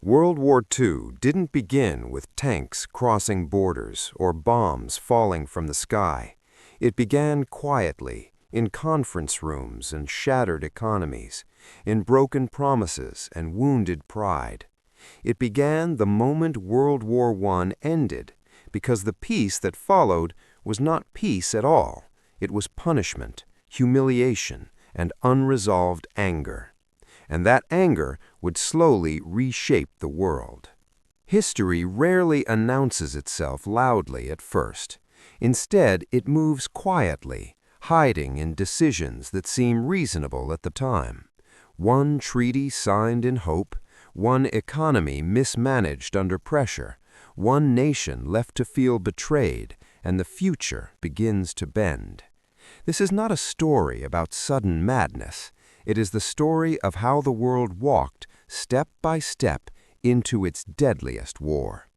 World War II didn't begin with tanks crossing borders or bombs falling from the sky. It began quietly, in conference rooms and shattered economies, in broken promises and wounded pride. It began the moment World War I ended, because the peace that followed was not peace at all. It was punishment, humiliation, and unresolved anger. And that anger would slowly reshape the world. History rarely announces itself loudly at first. Instead, it moves quietly, hiding in decisions that seem reasonable at the time. One treaty signed in hope, one economy mismanaged under pressure, one nation left to feel betrayed, and the future begins to bend. This is not a story about sudden madness. It is the story of how the world walked, step by step, into its deadliest war.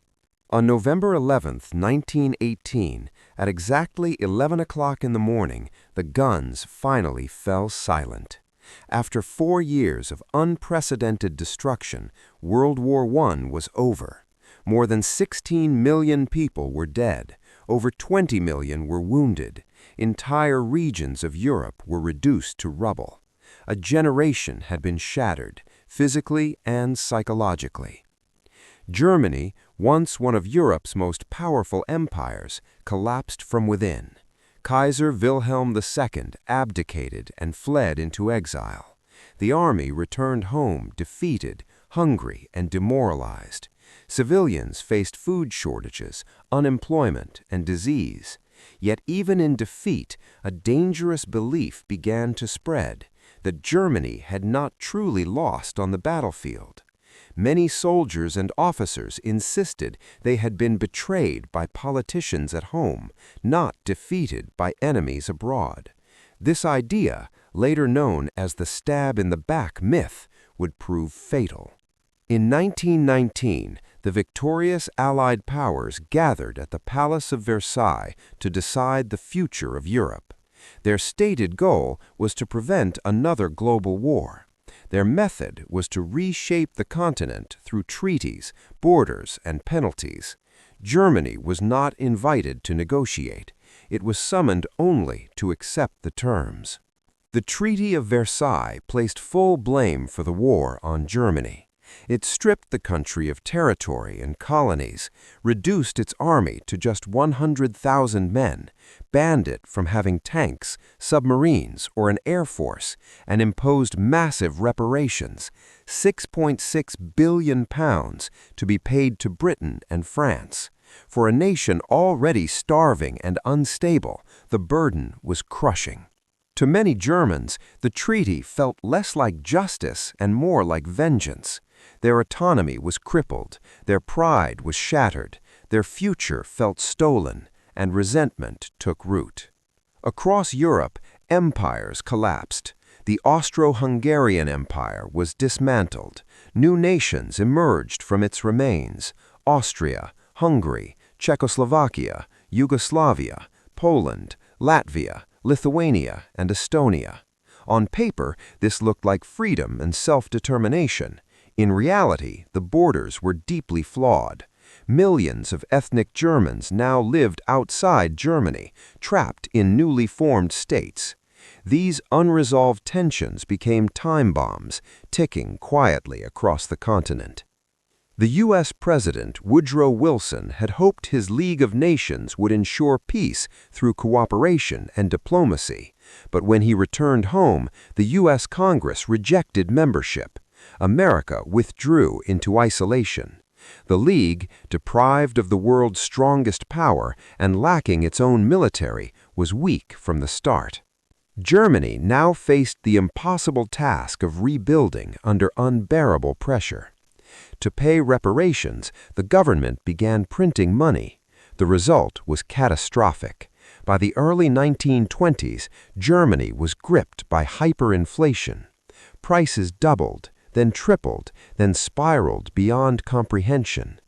On November 11, 1918, at exactly 11 o'clock in the morning, the guns finally fell silent. After 4 years of unprecedented destruction, World War I was over. More than 16 million people were dead. Over 20 million were wounded. Entire regions of Europe were reduced to rubble. A generation had been shattered, physically and psychologically. Germany, once one of Europe's most powerful empires, collapsed from within. Kaiser Wilhelm II abdicated and fled into exile. The army returned home defeated, hungry, and demoralized. Civilians faced food shortages, unemployment, and disease. Yet even in defeat, a dangerous belief began to spread that Germany had not truly lost on the battlefield. Many soldiers and officers insisted they had been betrayed by politicians at home, not defeated by enemies abroad. This idea, later known as the stab-in-the-back myth, would prove fatal. In 1919, the victorious Allied powers gathered at the Palace of Versailles to decide the future of Europe. Their stated goal was to prevent another global war. Their method was to reshape the continent through treaties, borders, and penalties. Germany was not invited to negotiate. It was summoned only to accept the terms. The Treaty of Versailles placed full blame for the war on Germany. It stripped the country of territory and colonies, reduced its army to just 100,000 men, banned it from having tanks, submarines, or an air force, and imposed massive reparations, £6.6 billion to be paid to Britain and France. For a nation already starving and unstable, the burden was crushing. To many Germans, the treaty felt less like justice and more like vengeance. Their autonomy was crippled, their pride was shattered, their future felt stolen, and resentment took root. Across Europe, empires collapsed. The Austro-Hungarian Empire was dismantled. New nations emerged from its remains: Austria, Hungary, Czechoslovakia, Yugoslavia, Poland, Latvia, Lithuania, and Estonia. On paper, this looked like freedom and self-determination. In reality, the borders were deeply flawed. Millions of ethnic Germans now lived outside Germany, trapped in newly formed states. These unresolved tensions became time bombs, ticking quietly across the continent. The U.S. President Woodrow Wilson had hoped his League of Nations would ensure peace through cooperation and diplomacy, but when he returned home, the U.S. Congress rejected membership. America withdrew into isolation. The League, deprived of the world's strongest power and lacking its own military, was weak from the start. Germany now faced the impossible task of rebuilding under unbearable pressure. To pay reparations, the government began printing money. The result was catastrophic. By the early 1920s, Germany was gripped by hyperinflation. Prices doubled, then tripled, then spiraled beyond comprehension.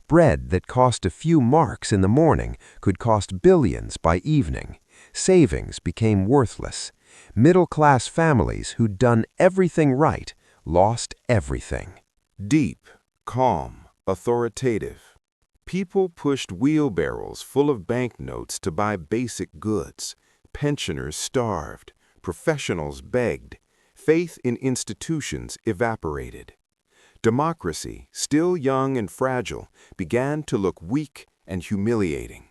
Bread that cost a few marks in the morning could cost billions by evening. Savings became worthless. Middle-class families who'd done everything right lost everything. Deep, calm, authoritative. People pushed wheelbarrows full of banknotes to buy basic goods. Pensioners starved. Professionals begged. Faith in institutions evaporated. Democracy, still young and fragile, began to look weak and humiliating.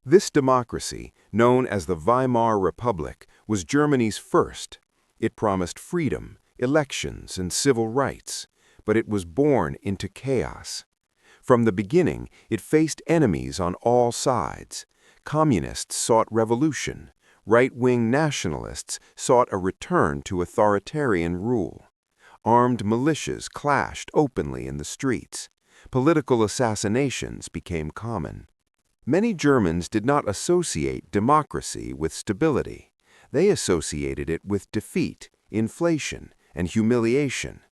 This democracy, known as the Weimar Republic, was Germany's first. It promised freedom, elections, and civil rights, but it was born into chaos. From the beginning, it faced enemies on all sides. Communists sought revolution. Right-wing nationalists sought a return to authoritarian rule. Armed militias clashed openly in the streets. Political assassinations became common. Many Germans did not associate democracy with stability. They associated it with defeat, inflation, and humiliation.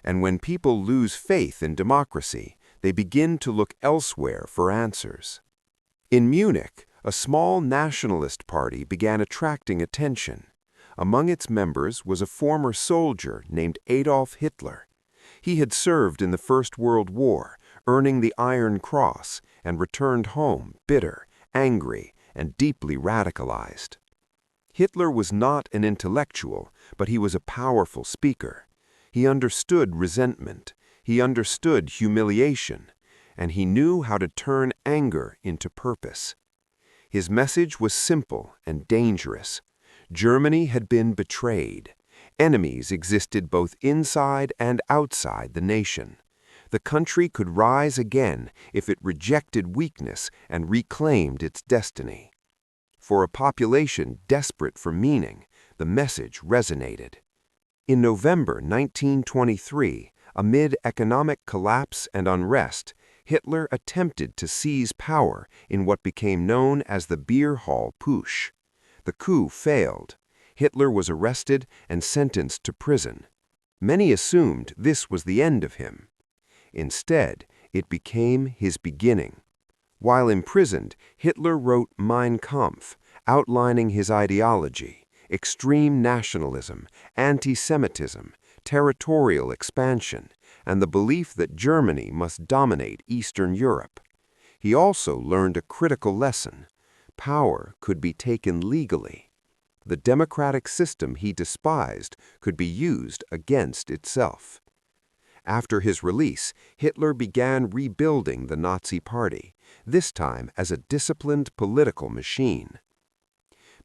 And when people lose faith in democracy, they begin to look elsewhere for answers. In Munich, a small nationalist party began attracting attention. Among its members was a former soldier named Adolf Hitler. He had served in the First World War, earning the Iron Cross, and returned home bitter, angry, and deeply radicalized. Hitler was not an intellectual, but he was a powerful speaker. He understood resentment, he understood humiliation, and he knew how to turn anger into purpose. His message was simple and dangerous. Germany had been betrayed. Enemies existed both inside and outside the nation. The country could rise again if it rejected weakness and reclaimed its destiny. For a population desperate for meaning, the message resonated. In November 1923, amid economic collapse and unrest, Hitler attempted to seize power in what became known as the Beer Hall Putsch. The coup failed. Hitler was arrested and sentenced to prison. Many assumed this was the end of him. Instead, it became his beginning. While imprisoned, Hitler wrote Mein Kampf, outlining his ideology: extreme nationalism, anti-Semitism, territorial expansion, and the belief that Germany must dominate Eastern Europe. He also learned a critical lesson: power could be taken legally. The democratic system he despised could be used against itself. After his release, Hitler began rebuilding the Nazi Party, this time as a disciplined political machine.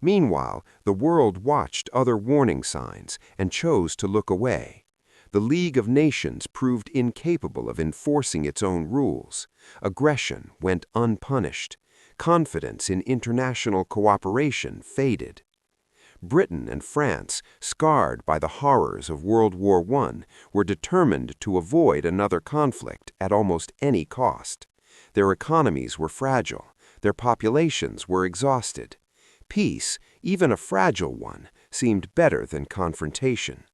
Meanwhile, the world watched other warning signs and chose to look away. The League of Nations proved incapable of enforcing its own rules. Aggression went unpunished. Confidence in international cooperation faded. Britain and France, scarred by the horrors of World War I, were determined to avoid another conflict at almost any cost. Their economies were fragile. Their populations were exhausted. Peace, even a fragile one, seemed better than confrontation.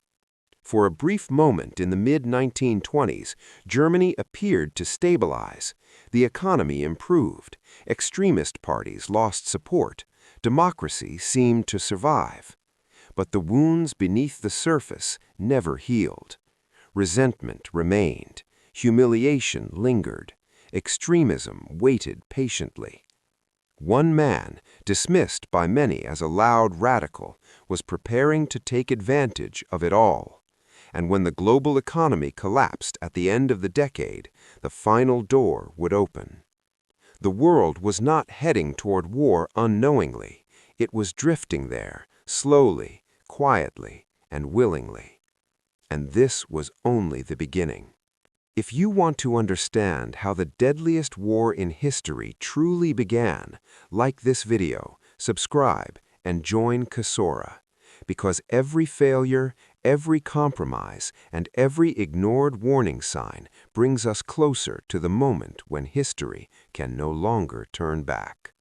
For a brief moment in the mid-1920s, Germany appeared to stabilize. The economy improved. Extremist parties lost support. Democracy seemed to survive. But the wounds beneath the surface never healed. Resentment remained. Humiliation lingered. Extremism waited patiently. One man, dismissed by many as a loud radical, was preparing to take advantage of it all. And when the global economy collapsed at the end of the decade, the final door would open. The world was not heading toward war unknowingly. It was drifting there, slowly, quietly, and willingly. And this was only the beginning. If you want to understand how the deadliest war in history truly began, like this video, subscribe, and join Kasora. Because every failure, every compromise, and every ignored warning sign brings us closer to the moment when history can no longer turn back.